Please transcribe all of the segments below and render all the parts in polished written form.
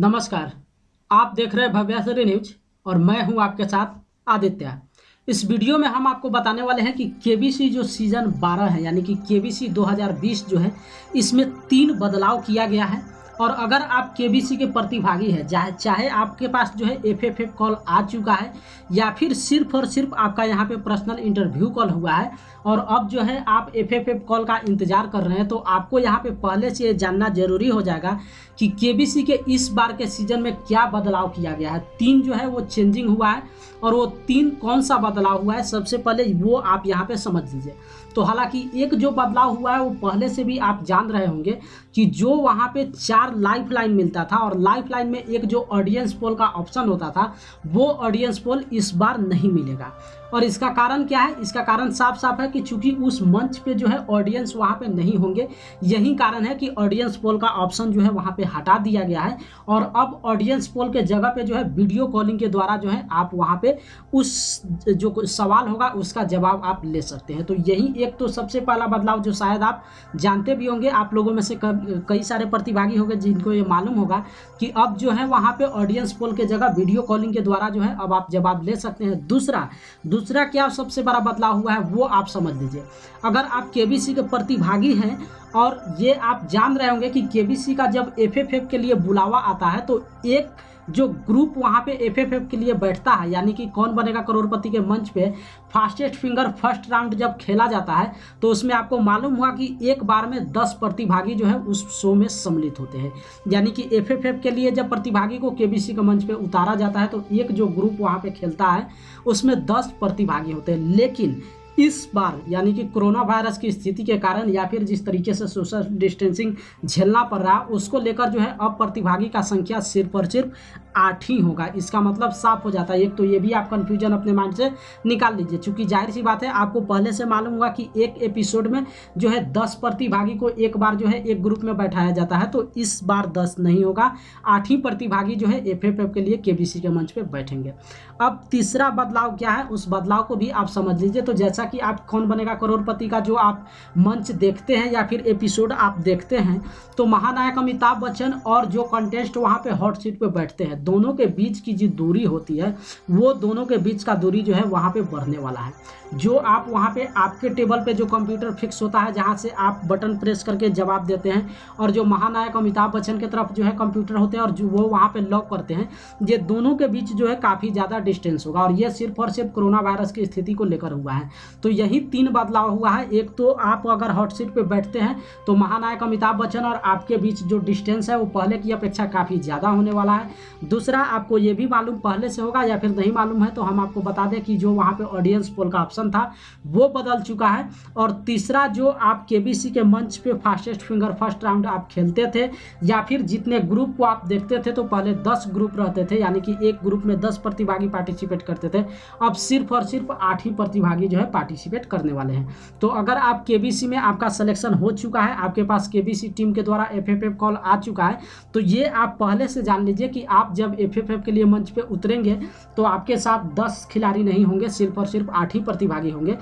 नमस्कार। आप देख रहे हैं भव्यासरी न्यूज और मैं हूं आपके साथ आदित्य। इस वीडियो में हम आपको बताने वाले हैं कि केबीसी जो सीजन 12 है यानी कि केबीसी 2020 जो है इसमें 3 बदलाव किया गया है। और अगर आप केबीसी के प्रतिभागी हैं चाहे आपके पास जो है एफएफएफ कॉल आ चुका है या फिर सिर्फ और सिर्फ आपका यहाँ पे पर्सनल इंटरव्यू कॉल हुआ है और अब जो है आप एफएफएफ कॉल का इंतजार कर रहे हैं, तो आपको यहाँ पे पहले से ये जानना जरूरी हो जाएगा कि केबीसी के इस बार के सीजन में क्या बदलाव किया गया है। 3 जो है वो चेंजिंग हुआ है और वो 3 कौन सा बदलाव हुआ है सबसे पहले वो आप यहाँ पे समझ लीजिए। तो हालांकि एक जो बदलाव हुआ है वो पहले से भी आप जान रहे होंगे कि जो वहाँ पे 4 लाइफ लाइन मिलता था और लाइफ लाइन में एक जो ऑडियंस पोल का ऑप्शन होता था वो ऑडियंस पोल इस बार नहीं मिलेगा। और इसका कारण क्या है? इसका कारण साफ साफ है कि चूंकि उस मंच पे जो है ऑडियंस वहाँ पे नहीं होंगे, यही कारण है कि ऑडियंस पोल का ऑप्शन जो है वहाँ पे हटा दिया गया है और अब ऑडियंस पोल के जगह पे जो है वीडियो कॉलिंग के द्वारा जो है आप वहाँ पे उस जो सवाल होगा उसका जवाब आप ले सकते हैं। तो यही एक तो सबसे पहला बदलाव जो शायद आप जानते भी होंगे, आप लोगों में से कई सारे प्रतिभागी होंगे जिनको ये मालूम होगा कि अब जो है वहाँ पे ऑडियंस पोल के जगह वीडियो कॉलिंग के द्वारा जो है अब आप जवाब ले सकते हैं। दूसरा क्या सबसे बड़ा बदलाव हुआ है वो आप समझ लीजिए। अगर आप केबीसी के प्रतिभागी हैं और ये आप जान रहे होंगे कि केबीसी का जब एफएफएफ के लिए बुलावा आता है तो एक जो ग्रुप वहाँ पे एफएफएफ के लिए बैठता है यानी कि कौन बनेगा करोड़पति के मंच पे फास्टेस्ट फिंगर फर्स्ट राउंड जब खेला जाता है तो उसमें आपको मालूम हुआ कि एक बार में 10 प्रतिभागी जो है उस शो में सम्मिलित होते हैं। यानी कि एफएफएफ के लिए जब प्रतिभागी को केबीसी के मंच पे उतारा जाता है तो एक जो ग्रुप वहाँ पे खेलता है उसमें 10 प्रतिभागी होते हैं। लेकिन इस बार यानी कि कोरोना वायरस की स्थिति के कारण या फिर जिस तरीके से सोशल डिस्टेंसिंग झेलना पड़ रहा है उसको लेकर जो है अब प्रतिभागी का संख्या सिर्फ और सिर्फ 8 ही होगा। इसका मतलब साफ हो जाता है। एक तो ये भी आप कंफ्यूजन अपने माइंड से निकाल लीजिए, चूंकि जाहिर सी बात है आपको पहले से मालूम हुआ कि एक एपिसोड में जो है 10 प्रतिभागी को एक बार जो है एक ग्रुप में बैठाया जाता है, तो इस बार 10 नहीं होगा, 8 ही प्रतिभागी जो है एफएफएफ के लिए केबीसी के मंच पे बैठेंगे। अब तीसरा बदलाव क्या है उस बदलाव को भी आप समझ लीजिए। तो जैसा कि आप कौन बनेगा करोड़पति का जो आप मंच देखते हैं या फिर एपिसोड आप देखते हैं तो महानायक अमिताभ बच्चन और जो कंटेस्ट वहां पे हॉट सीट पे बैठते हैं दोनों के बीच की जो दूरी होती है वो दोनों के बीच का दूरी जो है वहां पे बढ़ने वाला है। जो आप वहां पे आपके टेबल पे जो कंप्यूटर फिक्स होता है जहां से आप बटन प्रेस करके जवाब देते हैं और जो महानायक अमिताभ बच्चन की तरफ जो है कंप्यूटर होते हैं और जो वो वहां पे लॉक करते हैं, ये दोनों के बीच जो है काफ़ी ज़्यादा डिस्टेंस होगा और ये सिर्फ और सिर्फ कोरोना वायरस की स्थिति को लेकर हुआ है। तो यही 3 बदलाव हुआ है। एक तो आप अगर हॉट सीट पे बैठते हैं तो महानायक अमिताभ बच्चन और आपके बीच जो डिस्टेंस है वो पहले की अपेक्षा काफ़ी ज़्यादा होने वाला है। दूसरा, आपको ये भी मालूम पहले से होगा या फिर नहीं मालूम है तो हम आपको बता दें कि जो वहाँ पे ऑडियंस पोल का ऑप्शन था वो बदल चुका है। और तीसरा, जो आप केबीसी के मंच पे फास्टेस्ट फिंगर फर्स्ट राउंड आप खेलते थे या फिर जितने ग्रुप को आप देखते थे तो पहले 10 ग्रुप रहते थे यानी कि एक ग्रुप में 10 प्रतिभागी पार्टिसिपेट करते थे, अब सिर्फ और सिर्फ 8 ही प्रतिभागी जो है पार्टिसिपेट करने वाले हैं। तो अगर आप केबीसी में आपका सिलेक्शन हो चुका है, आपके पास केबीसी टीम के द्वारा एफएफएफ कॉल आ चुका है, तो ये आप पहले से जान लीजिए कि आप जब एफएफएफ के लिए मंच पे उतरेंगे तो आपके साथ 10 खिलाड़ी नहीं होंगे, सिर्फ और सिर्फ 8 ही प्रतिभागी होंगे।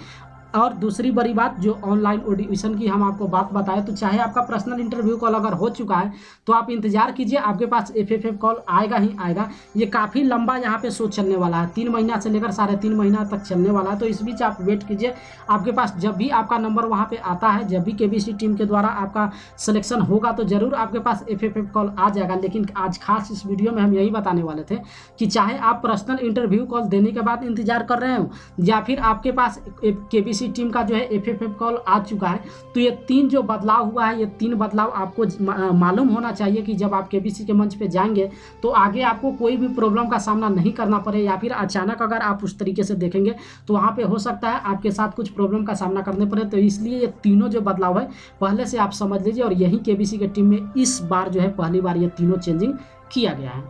और दूसरी बड़ी बात, जो ऑनलाइन ऑडिशन की हम आपको बात बताएं तो चाहे आपका पर्सनल इंटरव्यू कॉल अगर हो चुका है तो आप इंतजार कीजिए, आपके पास एफएफएफ कॉल आएगा ही आएगा। ये काफ़ी लंबा यहाँ पे शो चलने वाला है, 3 महीना से लेकर 3.5 महीना तक चलने वाला है। तो इस बीच आप वेट कीजिए, आपके पास जब भी आपका नंबर वहाँ पे आता है, जब भी केबीसी टीम के द्वारा आपका सिलेक्शन होगा तो ज़रूर आपके पास एफएफएफ कॉल आ जाएगा। लेकिन आज खास इस वीडियो में हम यही बताने वाले थे कि चाहे आप पर्सनल इंटरव्यू कॉल देने के बाद इंतजार कर रहे हो या फिर आपके पास केबीसी टीम का जो है एफएफएफ कॉल आ चुका है, तो ये 3 जो बदलाव हुआ है, ये 3 बदलाव आपको मालूम होना चाहिए कि जब आप केबीसी के मंच पे जाएंगे तो आगे आपको कोई भी प्रॉब्लम का सामना नहीं करना पड़े या फिर अचानक अगर आप उस तरीके से देखेंगे तो वहाँ पे हो सकता है आपके साथ कुछ प्रॉब्लम का सामना करने पड़े। तो इसलिए ये तीनों जो बदलाव है पहले से आप समझ लीजिए और यही केबीसी की टीम में इस बार जो है पहली बार ये तीनों चेंजिंग किया गया है।